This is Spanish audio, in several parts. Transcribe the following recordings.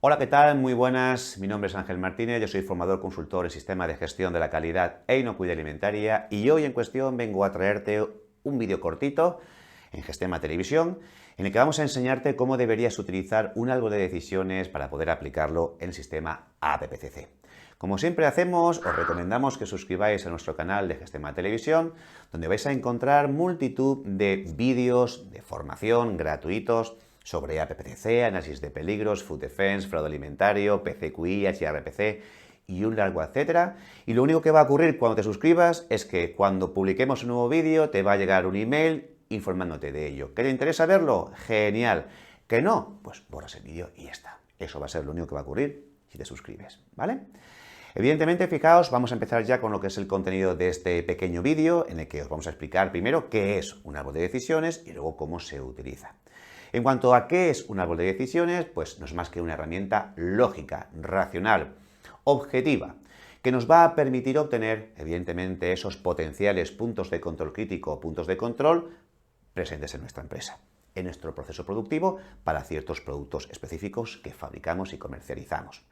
Hola, ¿qué tal? Muy buenas. Mi nombre es Ángel Martínez, yo soy formador consultor en Sistema de Gestión de la Calidad e Inocuidad Alimentaria y hoy en cuestión vengo a traerte un vídeo cortito en Gestema Televisión en el que vamos a enseñarte cómo deberías utilizar un árbol de decisiones para poder aplicarlo en el sistema APPCC. Como siempre hacemos, os recomendamos que suscribáis a nuestro canal de Gestema Televisión, donde vais a encontrar multitud de vídeos de formación gratuitos sobre APPCC, análisis de peligros, food defense, fraude alimentario, PCQI, HRPC y un largo etcétera. Y lo único que va a ocurrir cuando te suscribas es que cuando publiquemos un nuevo vídeo te va a llegar un email informándote de ello. ¿Que te interesa verlo? Genial. ¿Que no? Pues borras el vídeo y ya está. Eso va a ser lo único que va a ocurrir si te suscribes, ¿vale? Evidentemente, fijaos, vamos a empezar ya con lo que es el contenido de este pequeño vídeo en el que os vamos a explicar primero qué es un árbol de decisiones y luego cómo se utiliza. En cuanto a qué es un árbol de decisiones, pues no es más que una herramienta lógica, racional, objetiva, que nos va a permitir obtener, evidentemente, esos potenciales puntos de control crítico o puntos de control presentes en nuestra empresa, en nuestro proceso productivo para ciertos productos específicos que fabricamos y comercializamos.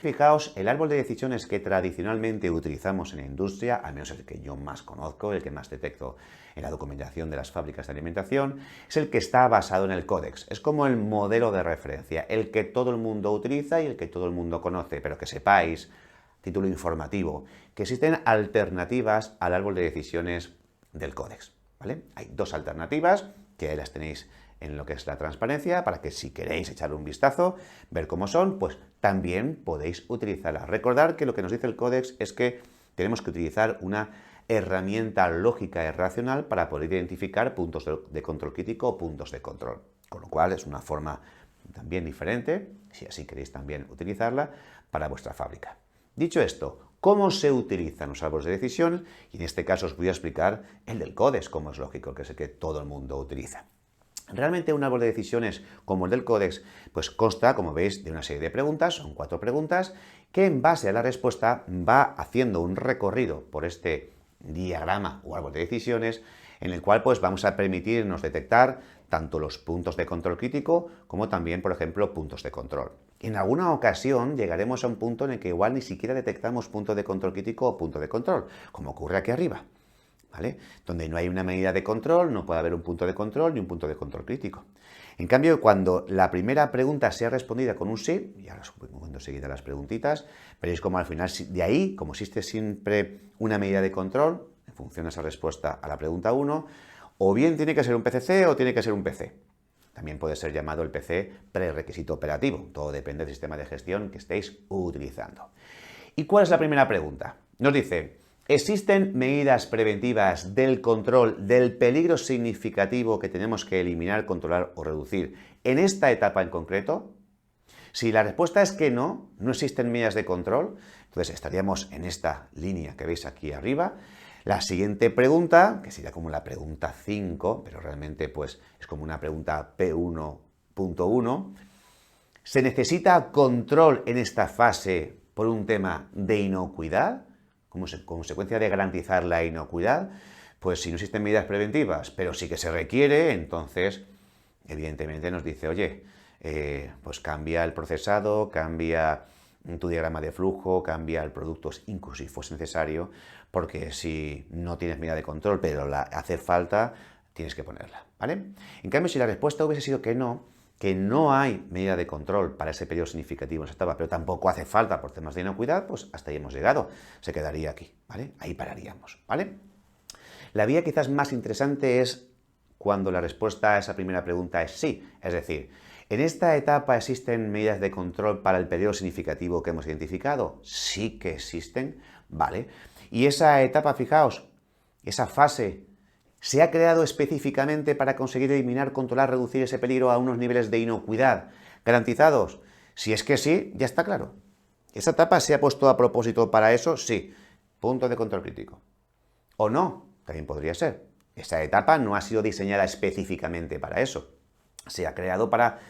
Fijaos, el árbol de decisiones que tradicionalmente utilizamos en la industria, al menos el que yo más conozco, el que más detecto en la documentación de las fábricas de alimentación, es el que está basado en el Codex. Es como el modelo de referencia, el que todo el mundo utiliza y el que todo el mundo conoce, pero que sepáis, título informativo, que existen alternativas al árbol de decisiones del Codex, ¿vale? Hay dos alternativas que las tenéis en lo que es la transparencia, para que si queréis echar un vistazo, ver cómo son, pues también podéis utilizarlas. Recordad que lo que nos dice el Codex es que tenemos que utilizar una herramienta lógica y racional para poder identificar puntos de control crítico o puntos de control. Con lo cual es una forma también diferente, si así queréis también utilizarla, para vuestra fábrica. Dicho esto, ¿cómo se utilizan los árboles de decisión? Y en este caso os voy a explicar el del Codex, como es lógico, que es el que todo el mundo utiliza. Realmente un árbol de decisiones como el del Codex pues consta, como veis, de una serie de preguntas, son 4 preguntas, que en base a la respuesta va haciendo un recorrido por este diagrama o árbol de decisiones en el cual pues vamos a permitirnos detectar tanto los puntos de control crítico como también, por ejemplo, puntos de control. En alguna ocasión llegaremos a un punto en el que igual ni siquiera detectamos punto de control crítico o punto de control, como ocurre aquí arriba, ¿vale? Donde no hay una medida de control, no puede haber un punto de control ni un punto de control crítico. En cambio, cuando la primera pregunta sea respondida con un sí, y ahora os pongo enseguida las preguntitas, veréis como al final de ahí, como existe siempre una medida de control, en función de esa respuesta a la pregunta 1, o bien tiene que ser un PCC o tiene que ser un PC. También puede ser llamado el PC prerequisito operativo, todo depende del sistema de gestión que estéis utilizando. ¿Y cuál es la primera pregunta? Nos dice: ¿existen medidas preventivas del control del peligro significativo que tenemos que eliminar, controlar o reducir en esta etapa en concreto? Si la respuesta es que no, no existen medidas de control, entonces estaríamos en esta línea que veis aquí arriba. La siguiente pregunta, que sería como la pregunta 5, pero realmente pues es como una pregunta P1.1, ¿se necesita control en esta fase por un tema de inocuidad? Como consecuencia de garantizar la inocuidad, pues si no existen medidas preventivas, pero sí que se requiere, entonces evidentemente nos dice, oye, pues cambia el procesado, cambia tu diagrama de flujo, cambia el producto, incluso si fuese necesario, porque si no tienes medida de control, pero la hace falta, tienes que ponerla, ¿vale? En cambio, si la respuesta hubiese sido que no hay medida de control para ese periodo significativo en esa etapa, pero tampoco hace falta por temas de inocuidad, pues hasta ahí hemos llegado, se quedaría aquí, ¿vale? Ahí pararíamos, ¿vale? La vía quizás más interesante es cuando la respuesta a esa primera pregunta es sí, es decir, ¿en esta etapa existen medidas de control para el periodo significativo que hemos identificado? Sí que existen, ¿vale? Y esa etapa, fijaos, esa fase ¿se ha creado específicamente para conseguir eliminar, controlar, reducir ese peligro a unos niveles de inocuidad garantizados? Si es que sí, ya está claro. ¿Esa etapa se ha puesto a propósito para eso? Sí. Punto de control crítico. ¿O no? También podría ser. Esa etapa no ha sido diseñada específicamente para eso. Se ha creado para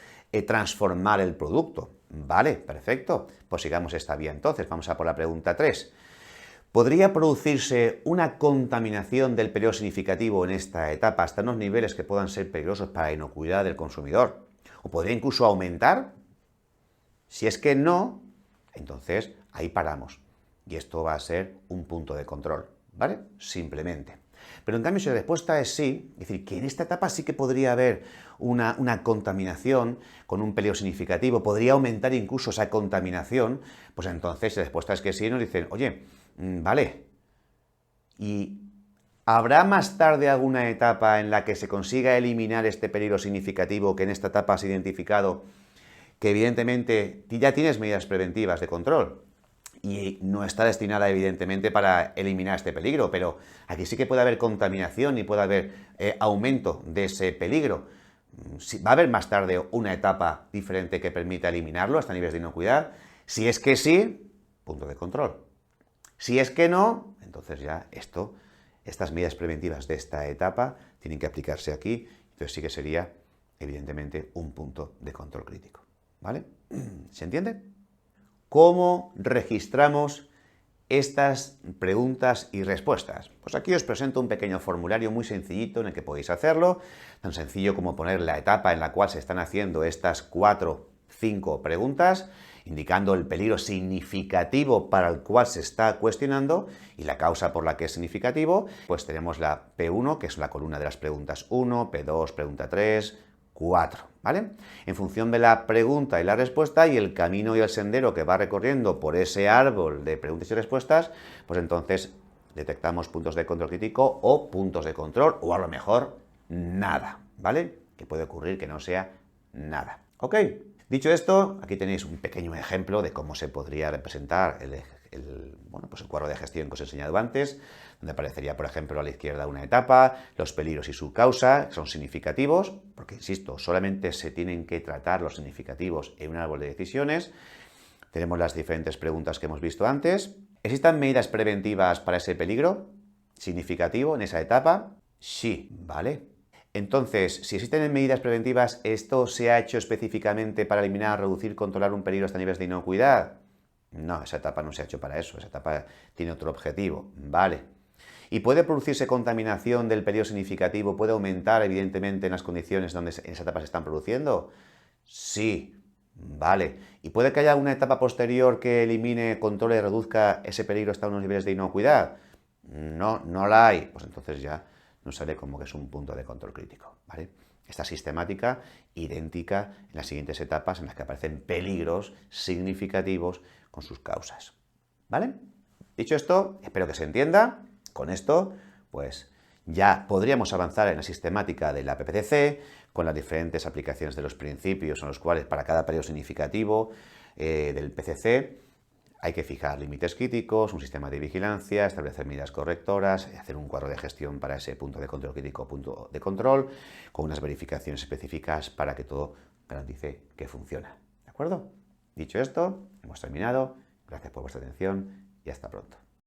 transformar el producto. Vale, perfecto. Pues sigamos esta vía entonces. Vamos a por la pregunta 3. ¿Podría producirse una contaminación del periodo significativo en esta etapa hasta unos niveles que puedan ser peligrosos para la inocuidad del consumidor? ¿O podría incluso aumentar? Si es que no, entonces ahí paramos. Y esto va a ser un punto de control, ¿vale? Simplemente. Pero en cambio, si la respuesta es sí, es decir, que en esta etapa sí que podría haber una contaminación con un peligro significativo, podría aumentar incluso esa contaminación, pues entonces si la respuesta es que sí, nos dicen, oye, vale, ¿y habrá más tarde alguna etapa en la que se consiga eliminar este peligro significativo que en esta etapa has identificado, que evidentemente ya tienes medidas preventivas de control? Y no está destinada, evidentemente, para eliminar este peligro, pero aquí sí que puede haber contaminación y puede haber aumento de ese peligro. ¿Va a haber más tarde una etapa diferente que permita eliminarlo hasta niveles de inocuidad? Si es que sí, punto de control. Si es que no, entonces ya estas medidas preventivas de esta etapa tienen que aplicarse aquí, entonces sí que sería, evidentemente, un punto de control crítico. ¿Vale? ¿Se entiende? ¿Cómo registramos estas preguntas y respuestas? Pues aquí os presento un pequeño formulario muy sencillito en el que podéis hacerlo, tan sencillo como poner la etapa en la cual se están haciendo estas 5 preguntas, indicando el peligro significativo para el cual se está cuestionando y la causa por la que es significativo. Pues tenemos la P1, que es la columna de las preguntas 1, P2, pregunta 3, 4, ¿vale? En función de la pregunta y la respuesta y el camino y el sendero que va recorriendo por ese árbol de preguntas y respuestas, pues entonces detectamos puntos de control crítico o puntos de control, o a lo mejor nada, ¿vale? Que puede ocurrir que no sea nada, ¿ok? Dicho esto, aquí tenéis un pequeño ejemplo de cómo se podría representar el cuadro de gestión que os he enseñado antes, donde aparecería, por ejemplo, a la izquierda una etapa, los peligros y su causa, que son significativos, porque, insisto, solamente se tienen que tratar los significativos en un árbol de decisiones. Tenemos las diferentes preguntas que hemos visto antes. ¿Existen medidas preventivas para ese peligro significativo en esa etapa? Sí, ¿vale? Entonces, si existen medidas preventivas, ¿esto se ha hecho específicamente para eliminar, reducir, controlar un peligro hasta niveles de inocuidad? No, esa etapa no se ha hecho para eso, esa etapa tiene otro objetivo, ¿vale? ¿Y puede producirse contaminación del peligro significativo? ¿Puede aumentar, evidentemente, en las condiciones donde en esa etapa se están produciendo? Sí, vale. ¿Y puede que haya una etapa posterior que elimine, controle y reduzca ese peligro hasta unos niveles de inocuidad? No, no la hay. Pues entonces ya nos sale como que es un punto de control crítico, ¿vale? Esta sistemática idéntica en las siguientes etapas en las que aparecen peligros significativos con sus causas, ¿vale? Dicho esto, espero que se entienda. Con esto, pues ya podríamos avanzar en la sistemática de la PPCC con las diferentes aplicaciones de los principios en los cuales para cada periodo significativo del PCC hay que fijar límites críticos, un sistema de vigilancia, establecer medidas correctoras, hacer un cuadro de gestión para ese punto de control crítico, punto de control, con unas verificaciones específicas para que todo garantice que funciona. ¿De acuerdo? Dicho esto, hemos terminado. Gracias por vuestra atención y hasta pronto.